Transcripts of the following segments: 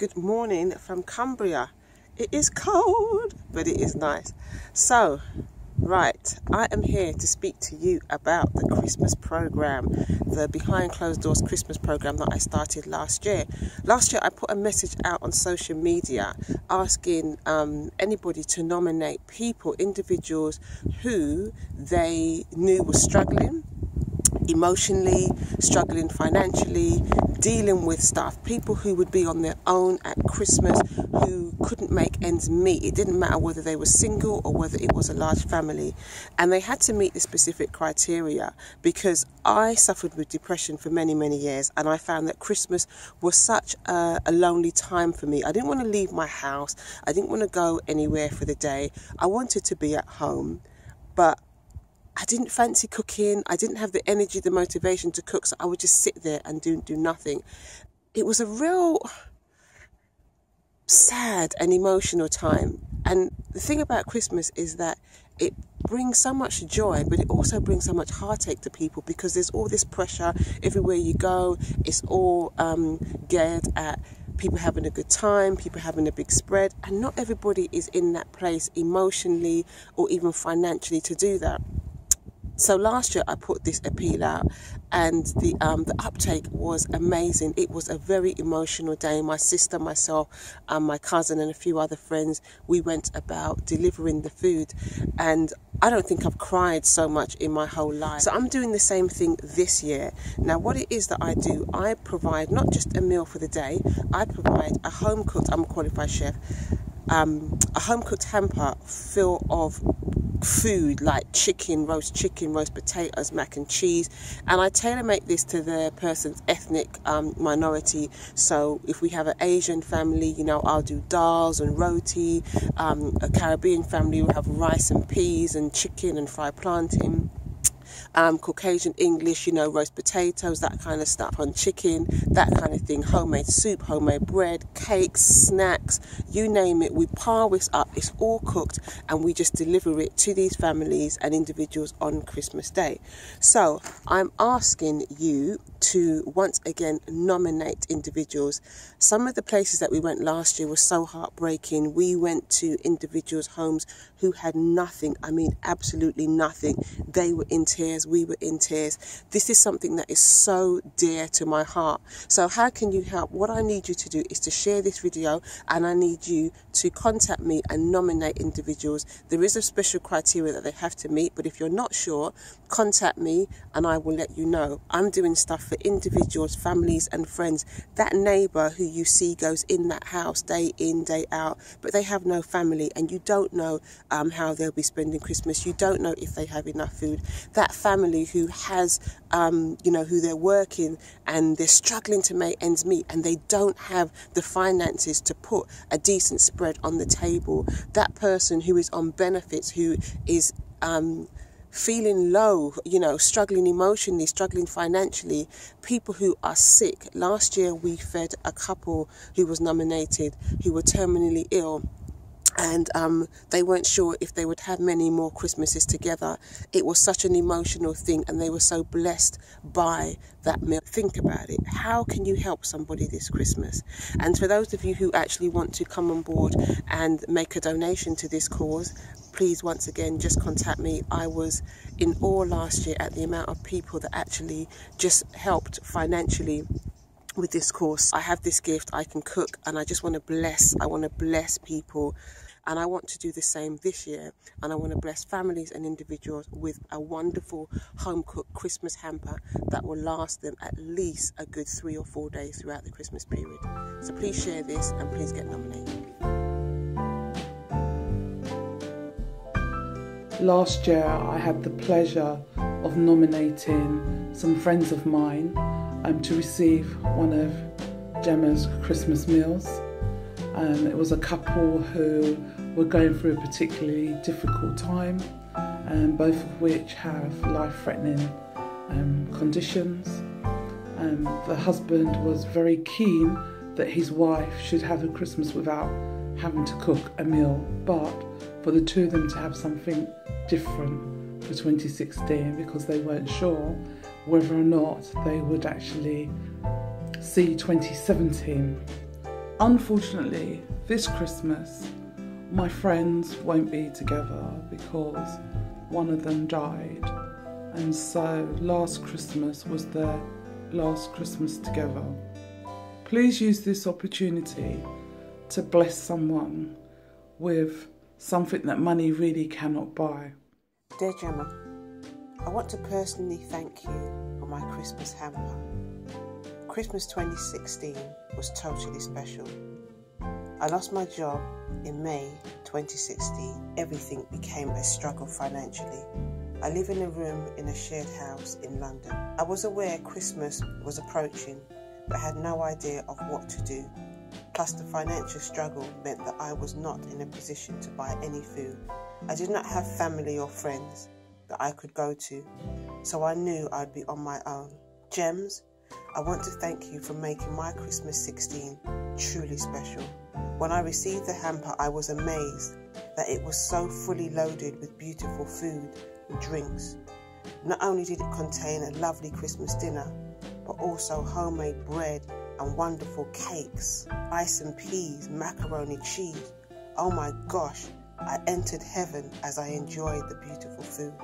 good morning from Cumbria. It is cold, but it is nice. So, right, I am here to speak to you about the Christmas program, the Behind Closed Doors Christmas program that I started last year. Last year, I put a message out on social media asking anybody to nominate people, individuals who they knew were struggling emotionally, struggling financially, dealing with stuff, people who would be on their own at Christmas, who couldn't make ends meet. It didn't matter whether they were single or whether it was a large family, and they had to meet this specific criteria because I suffered with depression for many years, and I found that Christmas was such a lonely time for me. I didn't want to leave my house, I didn't want to go anywhere for the day, I wanted to be at home, but I didn't fancy cooking. I didn't have the energy, the motivation to cook, so I would just sit there and do nothing. It was a real sad and emotional time. And the thing about Christmas is that it brings so much joy, but it also brings so much heartache to people because there's all this pressure everywhere you go. It's all geared at people having a good time, people having a big spread, and not everybody is in that place emotionally or even financially to do that. So last year I put this appeal out, and the uptake was amazing. It was a very emotional day. My sister, myself, my cousin and a few other friends, we went about delivering the food, and I don't think I've cried so much in my whole life. So I'm doing the same thing this year. Now what it is that I do, I provide not just a meal for the day, I provide a home cooked, I'm a qualified chef, a home cooked hamper full of food like roast chicken, roast potatoes, mac and cheese, and I tailor make this to the person's ethnic minority. So if we have an Asian family, I'll do dals and roti. A Caribbean family will have rice and peas and chicken and fried plantain. Caucasian English, roast potatoes, that kind of stuff, on chicken, that kind of thing, homemade soup, homemade bread, cakes, snacks, you name it. We pile this up, it's all cooked, and we just deliver it to these families and individuals on Christmas Day. So I'm asking you to once again nominate individuals. Some of the places that we went last year were so heartbreaking. We went to individuals' homes who had nothing, I mean absolutely nothing. They were in tears, we were in tears. This is something that is so dear to my heart. So how can you help? What I need you to do is to share this video, and I need you to contact me and nominate individuals. There is a special criteria that they have to meet, but if you're not sure, contact me and I will let you know. I'm doing stuff for individuals, families and friends. That neighbour who you see goes in that house day in, day out, but they have no family, and you don't know how they'll be spending Christmas. You don't know if they have enough food. That family who has, who they're working and they're struggling to make ends meet, and they don't have the finances to put a decent spread on the table. That person who is on benefits, who is feeling low, struggling emotionally, struggling financially, people who are sick. Last year we fed a couple who was nominated, who were terminally ill, and they weren't sure if they would have many more Christmases together. It was such an emotional thing, and they were so blessed by that meal. Think about it. How can you help somebody this Christmas? And for those of you who actually want to come on board and make a donation to this cause, please once again just contact me. I was in awe last year at the amount of people that actually just helped financially with this course. I have this gift, I can cook, and I just want to bless people, and I want to do the same this year, and I want to bless families and individuals with a wonderful home cooked Christmas hamper that will last them at least a good 3 or 4 days throughout the Christmas period. So please share this and please get nominated. Last year I had the pleasure of nominating some friends of mine to receive one of Gemma's Christmas meals. It was a couple who were going through a particularly difficult time, both of which have life-threatening conditions. The husband was very keen that his wife should have a Christmas without having to cook a meal, but for the two of them to have something different for 2016, because they weren't sure whether or not they would actually see 2017 Unfortunately, this Christmas, my friends won't be together because one of them died. And so last Christmas was their last Christmas together. Please use this opportunity to bless someone with something that money really cannot buy. Dear Gemma, I want to personally thank you for my Christmas hamper. Christmas 2016 was totally special. I lost my job in May 2016. Everything became a struggle financially. I live in a room in a shared house in London. I was aware Christmas was approaching, but had no idea of what to do. Plus the financial struggle meant that I was not in a position to buy any food. I did not have family or friends that I could go to, so I knew I'd be on my own. Gems, I want to thank you for making my Christmas 16 truly special. When I received the hamper, I was amazed that it was so fully loaded with beautiful food and drinks. Not only did it contain a lovely Christmas dinner, but also homemade bread and wonderful cakes, rice and peas, macaroni, cheese. Oh my gosh, I entered heaven as I enjoyed the beautiful food.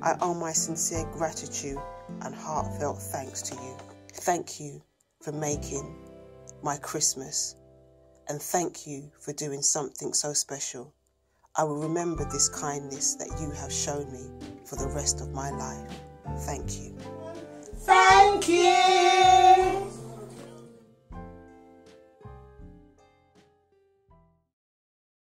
I owe my sincere gratitude and heartfelt thanks to you. Thank you for making my Christmas, and thank you for doing something so special. I will remember this kindness that you have shown me for the rest of my life. Thank you. Thank you.